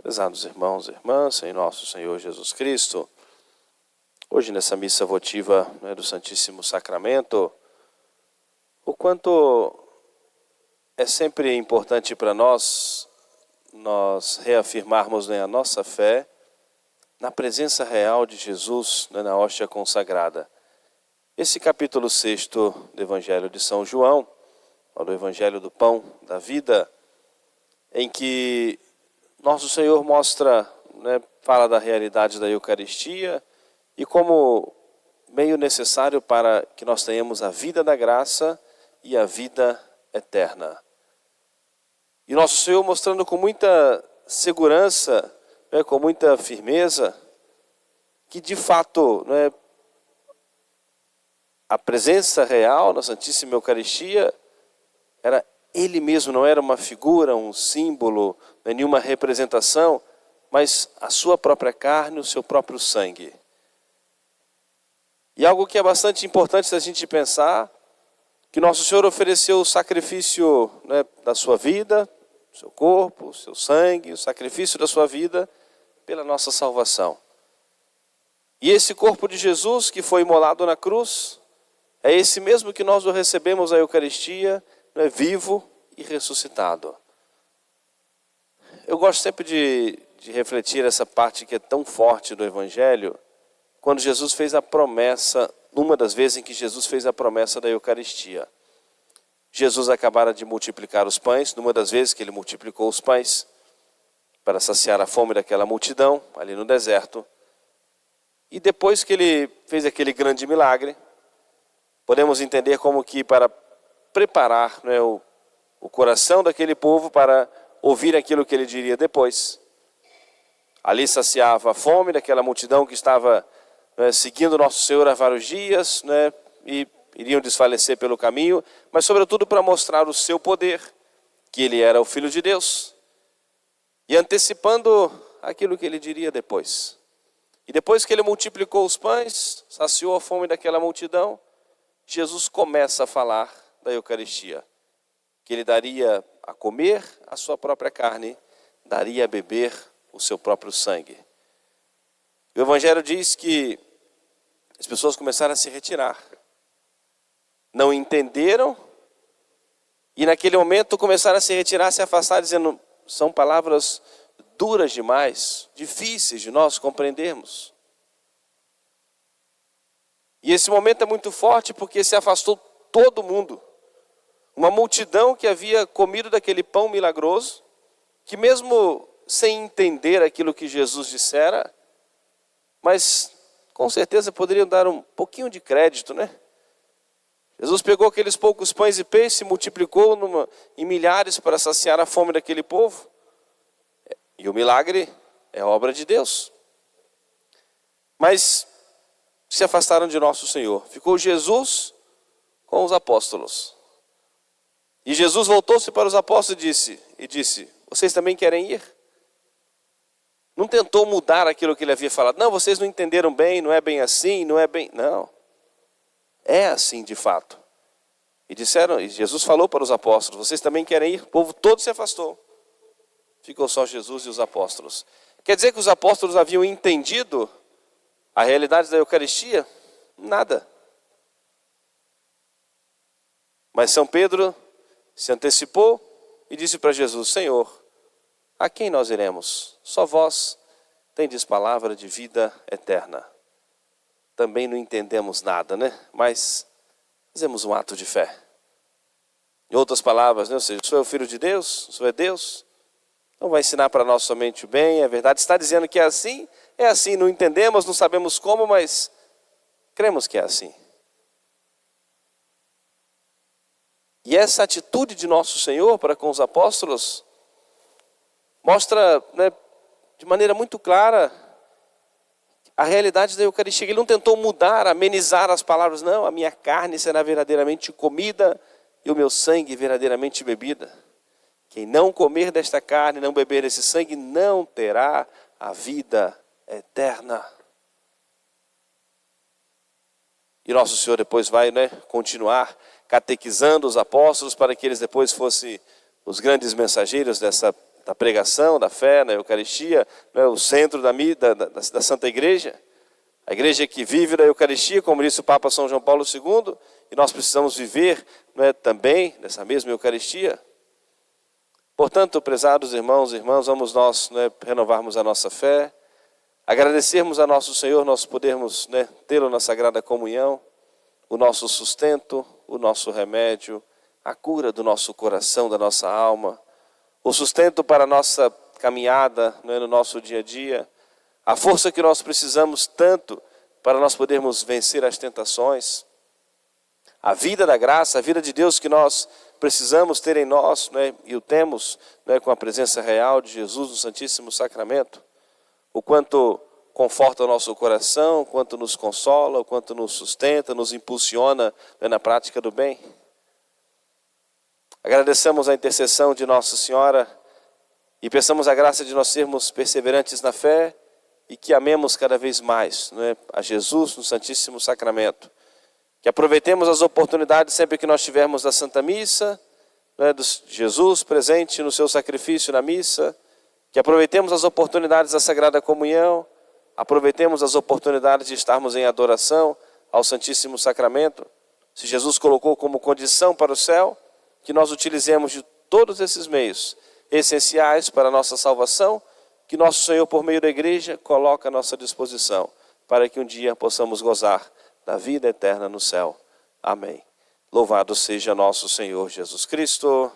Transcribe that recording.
Prezados irmãos e irmãs, em nosso Senhor Jesus Cristo, hoje nessa missa votiva do Santíssimo Sacramento, o quanto é sempre importante para nós reafirmarmos a nossa fé na presença real de Jesus na hóstia consagrada. Esse capítulo 6 do Evangelho de São João, do Evangelho do Pão da Vida, em que nosso Senhor mostra, fala da realidade da Eucaristia e como meio necessário para que nós tenhamos a vida da graça e a vida eterna. E nosso Senhor mostrando com muita segurança, com muita firmeza, que de fato a presença real na Santíssima Eucaristia era Ele mesmo, não era uma figura, um símbolo, nenhuma representação, mas a sua própria carne, o seu próprio sangue. E algo que é bastante importante da gente pensar, que nosso Senhor ofereceu o sacrifício da sua vida, o seu corpo, o seu sangue, o sacrifício da sua vida pela nossa salvação. E esse corpo de Jesus que foi imolado na cruz, é esse mesmo que nós o recebemos na Eucaristia, vivo e ressuscitado. Eu gosto sempre de refletir essa parte que é tão forte do Evangelho, quando Jesus fez a promessa, numa das vezes em que Jesus fez a promessa da Eucaristia. Jesus acabara de multiplicar os pães, numa das vezes que ele multiplicou os pães, para saciar a fome daquela multidão, ali no deserto. E depois que ele fez aquele grande milagre, podemos entender como que para preparar o coração daquele povo para ouvir aquilo que ele diria depois. Ali saciava a fome daquela multidão que estava seguindo Nosso Senhor há vários dias, e iriam desfalecer pelo caminho, mas sobretudo para mostrar o seu poder, que ele era o Filho de Deus, e antecipando aquilo que ele diria depois. E depois que ele multiplicou os pães, saciou a fome daquela multidão, Jesus começa a falar da Eucaristia, que ele daria a comer a sua própria carne, daria a beber o seu próprio sangue. O Evangelho diz que as pessoas começaram a se retirar, não entenderam, e naquele momento começaram a se retirar, se afastar, dizendo, são palavras duras demais, difíceis de nós compreendermos. E esse momento é muito forte porque se afastou todo mundo. Uma multidão que havia comido daquele pão milagroso, que mesmo sem entender aquilo que Jesus dissera, mas com certeza poderiam dar um pouquinho de crédito, Jesus pegou aqueles poucos pães e peixes, multiplicou em milhares para saciar a fome daquele povo. E o milagre é obra de Deus. Mas se afastaram de nosso Senhor. Ficou Jesus com os apóstolos. E Jesus voltou-se para os apóstolos e disse, vocês também querem ir? Não tentou mudar aquilo que ele havia falado. Não, vocês não entenderam bem, não é bem assim, não é bem... Não. É assim de fato. E Jesus falou para os apóstolos, vocês também querem ir? O povo todo se afastou. Ficou só Jesus e os apóstolos. Quer dizer que os apóstolos haviam entendido a realidade da Eucaristia? Nada. Mas São Pedro se antecipou e disse para Jesus, Senhor, a quem nós iremos? Só vós tendes palavra de vida eterna. Também não entendemos nada, mas fazemos um ato de fé. Em outras palavras, ou seja, o Senhor é o Filho de Deus, o Senhor é Deus, não vai ensinar para nós somente o bem, é verdade, está dizendo que é assim, não entendemos, não sabemos como, mas cremos que é assim. E essa atitude de nosso Senhor para com os apóstolos mostra de maneira muito clara a realidade da Eucaristia. Ele não tentou mudar, amenizar as palavras, não, a minha carne será verdadeiramente comida e o meu sangue verdadeiramente bebida. Quem não comer desta carne, não beber desse sangue, não terá a vida eterna. E nosso Senhor depois vai continuar catequizando os apóstolos para que eles depois fossem os grandes mensageiros dessa da pregação, da fé, na Eucaristia, o centro da Santa Igreja. A igreja que vive da Eucaristia, como disse o Papa São João Paulo II, e nós precisamos viver também nessa mesma Eucaristia. Portanto, prezados irmãos e irmãs, vamos nós renovarmos a nossa fé, agradecermos a nosso Senhor, nós podermos tê-lo na Sagrada Comunhão, o nosso sustento, o nosso remédio, a cura do nosso coração, da nossa alma, o sustento para a nossa caminhada no nosso dia a dia, a força que nós precisamos tanto para nós podermos vencer as tentações, a vida da graça, a vida de Deus que nós precisamos ter em nós, e o temos com a presença real de Jesus no Santíssimo Sacramento, o quanto conforta o nosso coração, o quanto nos consola, o quanto nos sustenta, nos impulsiona na prática do bem. Agradecemos a intercessão de Nossa Senhora e peçamos a graça de nós sermos perseverantes na fé e que amemos cada vez mais a Jesus no Santíssimo Sacramento. Que aproveitemos as oportunidades sempre que nós tivermos da Santa Missa, de Jesus presente no seu sacrifício na missa, que aproveitemos as oportunidades da Sagrada Comunhão, aproveitemos as oportunidades de estarmos em adoração ao Santíssimo Sacramento. Se Jesus colocou como condição para o céu, que nós utilizemos de todos esses meios essenciais para a nossa salvação, que nosso Senhor, por meio da igreja, coloca à nossa disposição, para que um dia possamos gozar da vida eterna no céu. Amém. Louvado seja nosso Senhor Jesus Cristo.